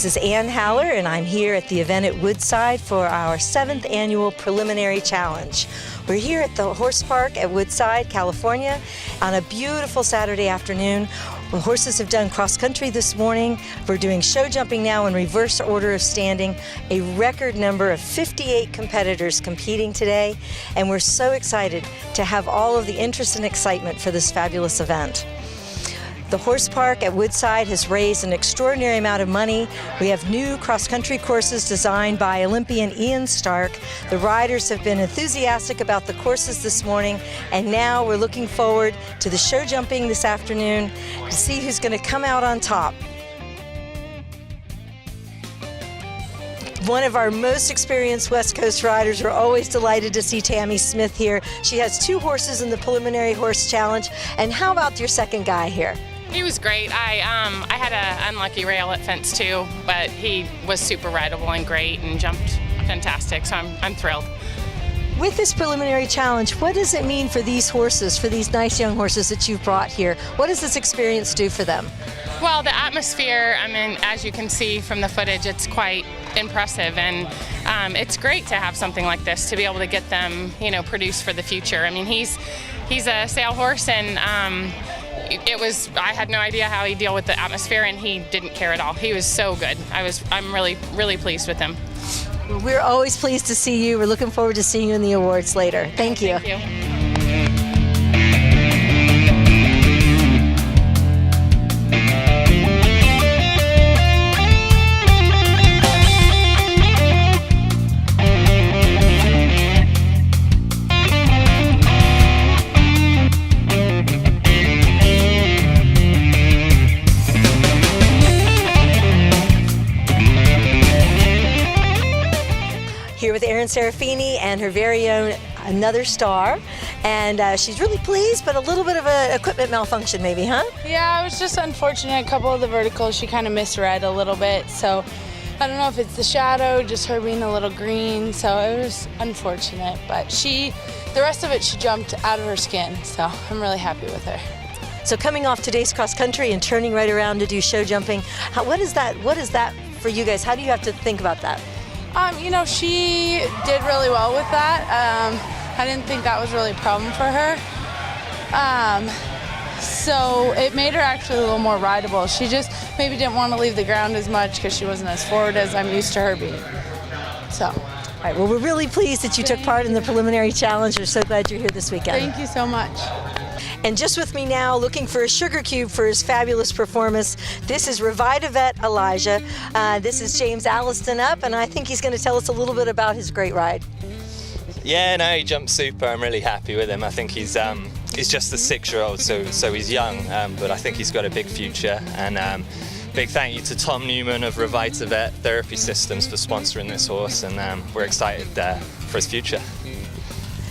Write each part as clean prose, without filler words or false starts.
This is Ann Haller, and I'm here at the event at Woodside for our 7th annual preliminary challenge. We're here at the horse park at Woodside, California, on a beautiful Saturday afternoon. The horses have done cross country this morning. We're doing show jumping now in reverse order of standing. A record number of 58 competitors competing today, and we're so excited to have all of the interest and excitement for this fabulous event. The horse park at Woodside has raised an extraordinary amount of money. We have new cross-country courses designed by Olympian Ian Stark. The riders have been enthusiastic about the courses this morning, and now we're looking forward to the show jumping this afternoon to see who's going to come out on top. One of our most experienced West Coast riders. We're always delighted to see Tammy Smith here. She has 2 horses in the preliminary horse challenge. And how about your second guy here? He was great. I had an unlucky rail at fence 2, but he was super rideable and great and jumped fantastic, so I'm thrilled. With this preliminary challenge, what does it mean for these horses, for these nice young horses that you've brought here? What does this experience do for them? Well, the atmosphere, I mean, as you can see from the footage, it's quite impressive, and it's great to have something like this to be able to get them, produced for the future. I mean, he's a sale horse, and I had no idea how he'd deal with the atmosphere, and he didn't care at all. He was so good. I'm really, really pleased with him. Well, we're always pleased to see you. We're looking forward to seeing you in the awards later. Thank you. Thank you. Here with Erin Serafini and her very own Another Star, and she's really pleased, but a little bit of an equipment malfunction maybe, huh? Yeah, it was just unfortunate. A couple of the verticals she kind of misread a little bit, so I don't know if it's the shadow, just her being a little green, so it was unfortunate, but the rest of it she jumped out of her skin, so I'm really happy with her. So coming off today's cross country and turning right around to do show jumping, what is that for you guys? How do you have to think about that? She did really well with that. I didn't think that was really a problem for her. So it made her actually a little more rideable. She just maybe didn't want to leave the ground as much because she wasn't as forward as I'm used to her being. So. All right, well, we're really pleased that you took part in the preliminary challenge. We're so glad you're here this weekend. Thank you so much. And just with me now, looking for a sugar cube for his fabulous performance, this is Revita vet Elijah. This is James Alliston up, and I think he's going to tell us a little bit about his great ride. Yeah, no, he jumped super. I'm really happy with him. I think he's just a 6-year-old, so he's young, but I think he's got a big future. And big thank you to Tom Newman of Revita Vet Therapy Systems for sponsoring this horse, and we're excited for his future.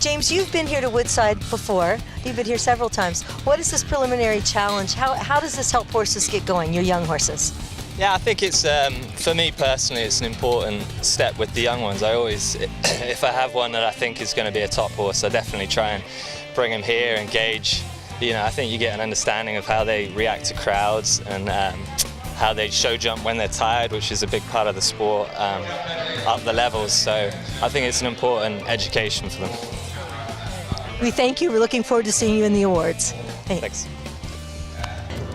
James, you've been here to Woodside before. You've been here several times. What is this preliminary challenge? How does this help horses get going, your young horses? Yeah, I think it's, for me personally, it's an important step with the young ones. I always, if I have one that I think is going to be a top horse, I definitely try and bring him here and gauge. I think you get an understanding of how they react to crowds and how they show jump when they're tired, which is a big part of the sport, up the levels. So I think it's an important education for them. We thank you. We're looking forward to seeing you in the awards. Thanks.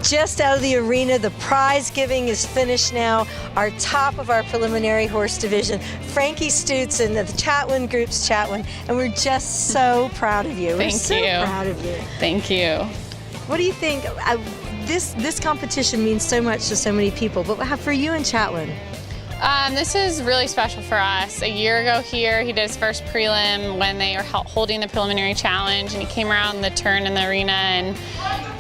Just out of the arena, the prize giving is finished now. Our top of our preliminary horse division, Frankie Stutson of the Chatwin Group's Chatwin, and we're just so proud of you. Thank you. We're so proud of you. Thank you. What do you think? This competition means so much to so many people, but for you and Chatwin? This is really special for us. A year ago here, he did his first prelim when they were holding the preliminary challenge, and he came around the turn in the arena and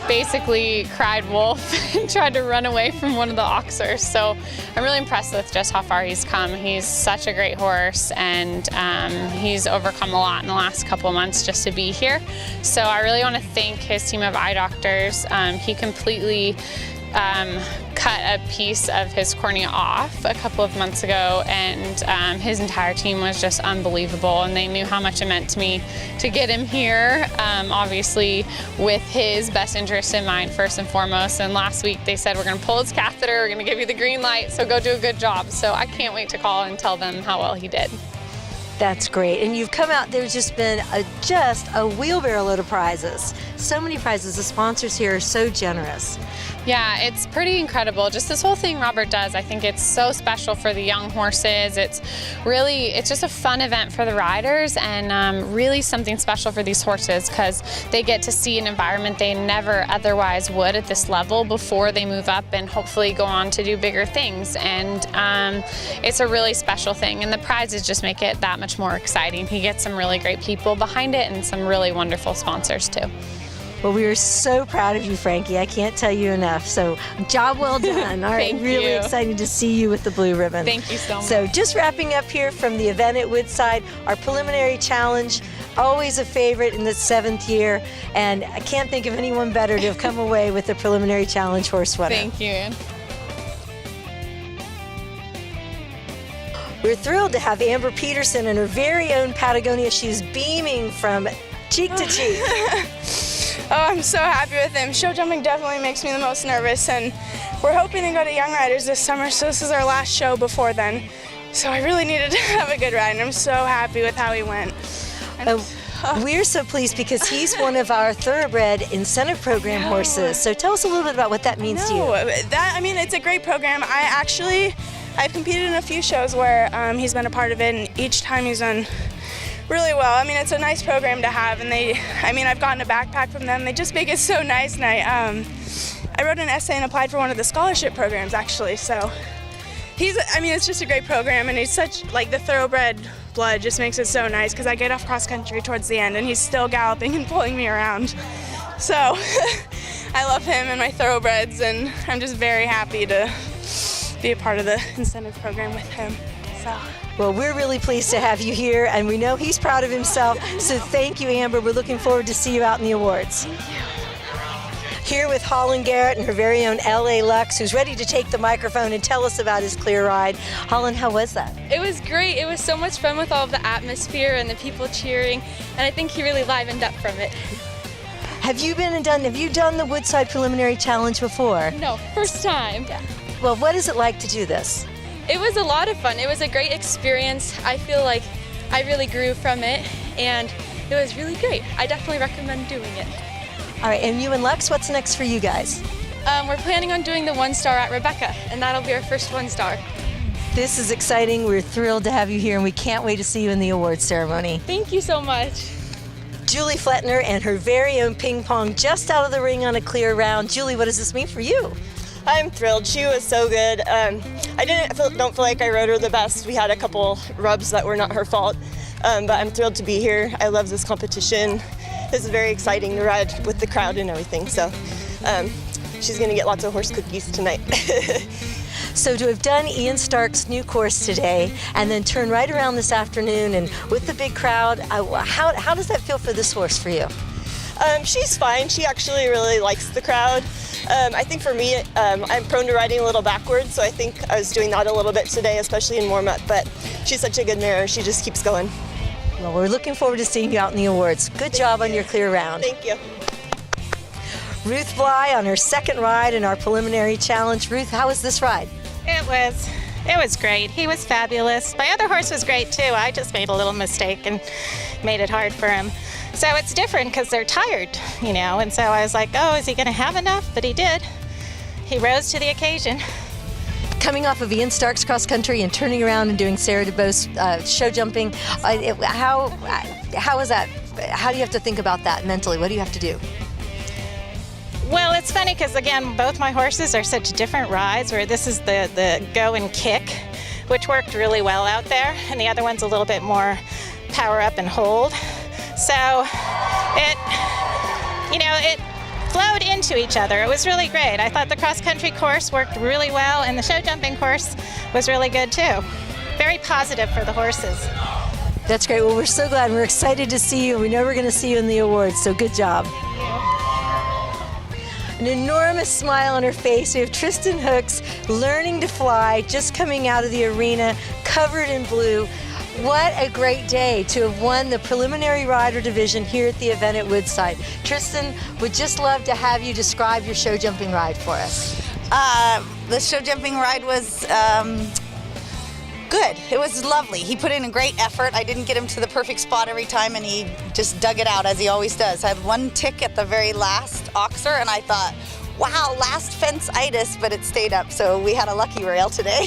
basically cried wolf and tried to run away from one of the oxers. So I'm really impressed with just how far he's come. He's such a great horse, and he's overcome a lot in the last couple of months just to be here. So I really want to thank his team of eye doctors. He completely cut a piece of his cornea off a couple of months ago, and his entire team was just unbelievable, and they knew how much it meant to me to get him here, obviously with his best interest in mind first and foremost. And last week they said, we're going to pull his catheter, we're going to give you the green light, so go do a good job. So I can't wait to call and tell them how well he did. That's great. And you've come out, there's just been just a wheelbarrow load of prizes. So many prizes. The sponsors here are so generous. Yeah, it's pretty incredible. Just this whole thing Robert does, I think it's so special for the young horses. It's just a fun event for the riders, and really something special for these horses because they get to see an environment they never otherwise would at this level before they move up and hopefully go on to do bigger things. And it's a really special thing, and the prizes just make it that much more exciting. He gets some really great people behind it and some really wonderful sponsors too. Well, we are so proud of you, Frankie. I can't tell you enough. So, job well done. All right, really exciting to see you with the blue ribbon. Thank you so much. So, just wrapping up here from the event at Woodside, our preliminary challenge, always a favorite in the 7th year, and I can't think of anyone better to have come away with the preliminary challenge horse winner. Thank you. We're thrilled to have Amber Peterson in her very own Patagonia shoes, beaming from cheek to cheek. Oh, I'm so happy with him. Show jumping definitely makes me the most nervous, and we're hoping to go to Young Riders this summer, so this is our last show before then. So I really needed to have a good ride, and I'm so happy with how he went. We're so pleased because he's one of our thoroughbred incentive program horses. So tell us a little bit about what that means to you. It's a great program. I've competed in a few shows where he's been a part of it, and each time he's done really well. I mean, it's a nice program to have, and I've gotten a backpack from them. They just make it so nice, and I wrote an essay and applied for one of the scholarship programs, actually. So it's just a great program, and he's such, the thoroughbred blood just makes it so nice because I get off cross country towards the end, and he's still galloping and pulling me around. So I love him and my thoroughbreds, and I'm just very happy to be a part of the incentive program with him. So. Well, we're really pleased to have you here, and we know he's proud of himself, so thank you, Amber. We're looking forward to see you out in the awards. Thank you. Here with Holland Garrett and her very own LA Lux, who's ready to take the microphone and tell us about his clear ride. Holland, how was that? It was great. It was so much fun with all of the atmosphere and the people cheering, and I think he really livened up from it. Have you done the Woodside Preliminary Challenge before? No, first time. Yeah. Well, what is it like to do this? It was a lot of fun. It was a great experience. I feel like I really grew from it, and it was really great. I definitely recommend doing it. All right, and you and Lux, what's next for you guys? We're planning on doing the 1-star at Rebecca, and that'll be our first 1-star. This is exciting. We're thrilled to have you here, and we can't wait to see you in the awards ceremony. Thank you so much. Julie Fletner and her very own ping pong just out of the ring on a clear round. Julie, what does this mean for you? I'm thrilled. She was so good. I don't feel like I rode her the best. We had a couple rubs that were not her fault, but I'm thrilled to be here. I love this competition. This is very exciting to ride with the crowd and everything. So she's going to get lots of horse cookies tonight. So to have done Ian Stark's new course today and then turn right around this afternoon and with the big crowd, how does that feel for this horse for you? She's fine. She actually really likes the crowd. I think for me, I'm prone to riding a little backwards, so I think I was doing that a little bit today, especially in warm-up, but she's such a good mare. She just keeps going. Well, we're looking forward to seeing you out in the awards. Good job on your clear round. Thank you. Ruth Bly on her second ride in our preliminary challenge. Ruth, how was this ride? It was great. He was fabulous. My other horse was great too. I just made a little mistake and made it hard for him. So it's different because they're tired, and so I was like, oh, is he going to have enough? But he did. He rose to the occasion. Coming off of Ian Stark's cross country and turning around and doing Sarah DeBoe's show jumping, how is that? How do you have to think about that mentally? What do you have to do? Well, it's funny because, again, both my horses are such different rides, where this is the go and kick, which worked really well out there, and the other one's a little bit more power up and hold. So it flowed into each other. It was really great. I thought the cross-country course worked really well, and the show jumping course was really good too. Very positive for the horses. That's great. Well, we're so glad. We're excited to see you. We know we're going to see you in the awards, so good job. an enormous smile on her face. We have Tristan Hooks learning to fly, just coming out of the arena, covered in blue. What a great day to have won the preliminary rider division here at the event at Woodside. Tristan, would just love to have you describe your show jumping ride for us. The show jumping ride was good. It was lovely. He put in a great effort. I didn't get him to the perfect spot every time, and he just dug it out as he always does. I had one tick at the very last oxer, and I thought, wow, last fence-itis, but it stayed up, so we had a lucky rail today.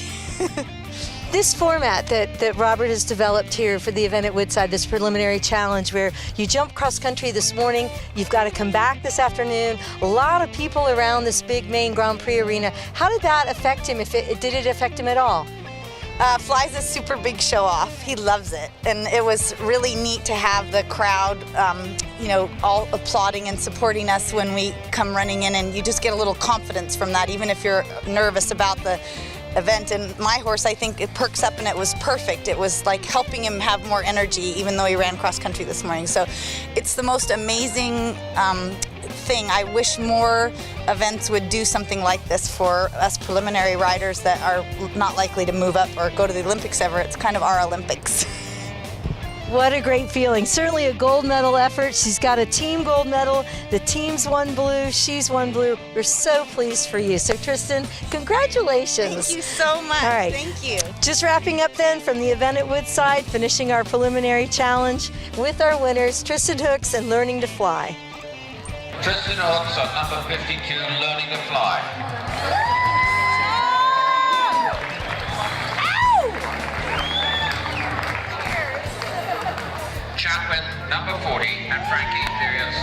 This format that Robert has developed here for the event at Woodside, this preliminary challenge where you jump cross country this morning, you've got to come back this afternoon, a lot of people around this big main Grand Prix arena. How did that affect him, did it affect him at all? Fly's a super big show off. He loves it. And it was really neat to have the crowd, all applauding and supporting us when we come running in, and you just get a little confidence from that, even if you're nervous about the event. And my horse, I think it perks up, and it was perfect. It was like helping him have more energy, even though he ran cross country this morning. So it's the most amazing thing. I wish more events would do something like this for us preliminary riders that are not likely to move up or go to the Olympics ever. It's kind of our Olympics. What a great feeling. Certainly a gold medal effort. She's got a team gold medal. The team's won blue. She's won blue. We're so pleased for you. So Tristan, congratulations. Thank you so much. All right. Thank you. Just wrapping up then from the event at Woodside, finishing our preliminary challenge with our winners, Tristan Hooks and Learning to Fly. Tristan Hooks on number 52, Learning to Fly. Chaplin, number 40, and Frankie Imperius,